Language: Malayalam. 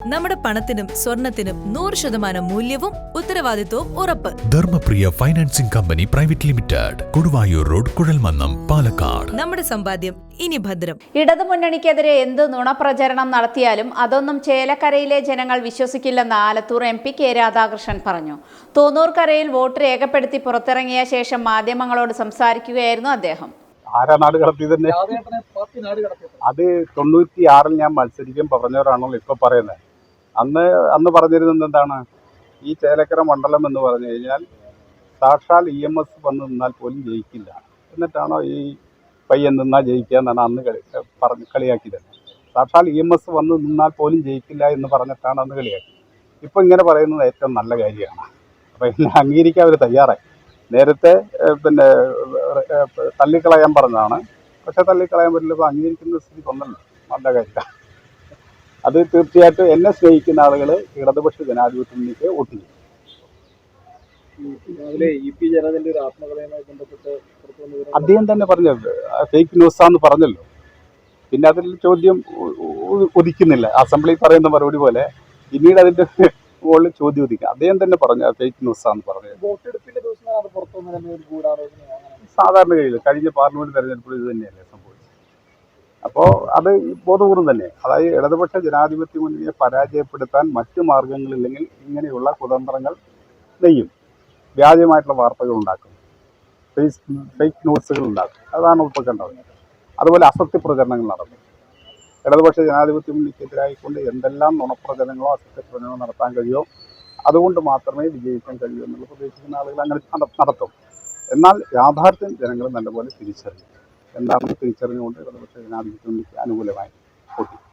നമ്മുടെ പണത്തിനും സ്വർണത്തിനും 100% മൂല്യവും ഉത്തരവാദിത്വവും ഉറപ്പ്. Dharmapriya financing company private limited, Koduvayur road, Kuzhalmannam, Palakkad. നമ്മുടെ സമ്പാദ്യം ഇനി ഭദ്രം. ഇടതുമുന്നണിക്കെതിരെ എന്ത് നുണപ്രചരണം നടത്തിയാലും അതൊന്നും ചേലക്കരയിലെ ജനങ്ങൾ വിശ്വസിക്കില്ലെന്ന് ആലത്തൂർ MP കെ രാധാകൃഷ്ണൻ പറഞ്ഞു. തോന്നൂർക്കരയിൽ വോട്ട് രേഖപ്പെടുത്തി പുറത്തിറങ്ങിയ ശേഷം മാധ്യമങ്ങളോട് സംസാരിക്കുകയായിരുന്നു അദ്ദേഹം. ആരാ നാട് കടത്തി തന്നെ? അത് 96-ൽ ഞാൻ മത്സരിക്കും പറഞ്ഞവരാണല്ലോ ഇപ്പൊ പറയുന്നത്. അന്ന് പറഞ്ഞിരുന്നത് എന്താണ്? ഈ ചേലക്കര മണ്ഡലം എന്ന് പറഞ്ഞു കഴിഞ്ഞാൽ സാക്ഷാൽ EMS വന്ന് നിന്നാൽ പോലും ജയിക്കില്ല, എന്നിട്ടാണോ ഈ പയ്യൻ നിന്നാൽ ജയിക്കുക എന്നാണ് അന്ന് കളിയാക്കിയത്. സാക്ഷാൽ EMS വന്ന് നിന്നാൽ പോലും ജയിക്കില്ല എന്ന് പറഞ്ഞിട്ടാണ് അന്ന് കളിയാക്കി. ഇപ്പം ഇങ്ങനെ പറയുന്നത് ഏറ്റവും നല്ല കാര്യമാണ്. അപ്പം എന്നെ അംഗീകരിക്കാൻ അവർ തയ്യാറായി. നേരത്തെ തള്ളിക്കളയാൻ പറഞ്ഞതാണ്, പക്ഷെ തള്ളിക്കളയാൻ പറ്റില്ല. ഇപ്പോൾ അംഗീകരിക്കുന്ന സ്ഥിതി ഒന്നല്ലോ, നല്ല കാര്യമാണ്. അത് തീർച്ചയായിട്ടും എന്നെ സ്നേഹിക്കുന്ന ആളുകൾ ഇടതുപക്ഷ ജനാധിപത്യ മുന്നണിക്ക് വോട്ട് ചെയ്യും. അദ്ദേഹം തന്നെ പറഞ്ഞത് ഫേക്ക് ന്യൂസാന്ന് പറഞ്ഞല്ലോ. പിന്നെ അതിൽ ചോദ്യം ഉദിക്കുന്നില്ല. അസംബ്ലി പറയുന്ന മറുപടി പോലെ പിന്നീട് അതിന്റെ മുകളിൽ ചോദ്യം ഉദിക്കുക. അദ്ദേഹം തന്നെ പറഞ്ഞു ഫേക്ക് ന്യൂസാന്ന് പറഞ്ഞത്. സാധാരണ കഴിഞ്ഞ പാർലമെന്റ് തെരഞ്ഞെടുപ്പിൽ ഇത് തന്നെയല്ലേ സംഭവിച്ചത്. അപ്പോൾ അത് ബോധപൂർവം തന്നെ, അതായത് ഇടതുപക്ഷ ജനാധിപത്യ മുന്നണിയെ പരാജയപ്പെടുത്താൻ മറ്റു മാർഗങ്ങളില്ലെങ്കിൽ ഇങ്ങനെയുള്ള കുതന്ത്രങ്ങൾ നെയ്യും, വ്യാജമായിട്ടുള്ള വാർത്തകൾ ഉണ്ടാക്കും, ഫേക്ക് ന്യൂസുകൾ ഉണ്ടാക്കും. അതാണ് ഇപ്പോൾ കണ്ടത്. അതുപോലെ അസത്യപ്രചരണങ്ങൾ നടന്നു. ഇടതുപക്ഷ ജനാധിപത്യ മുന്നണിക്കെതിരായിക്കൊണ്ട് എന്തെല്ലാം നുണപ്രചരണങ്ങളോ അസത്യപ്രചരണങ്ങളോ നടത്താൻ കഴിയുമോ അതുകൊണ്ട് മാത്രമേ വിജയിക്കാൻ കഴിയൂ എന്നുള്ള പ്രതീക്ഷിക്കുന്ന ആളുകൾ അങ്ങനെ നടത്തും. എന്നാൽ യാഥാർത്ഥ്യം ജനങ്ങൾ നല്ലപോലെ തിരിച്ചറിയും. എന്താണെന്ന് തിരിച്ചറിഞ്ഞുകൊണ്ട് ഇടതുപക്ഷ ജനാധിപത്യ മുന്നണിക്ക് അനുകൂലമായി വോട്ട് ചെയ്യും.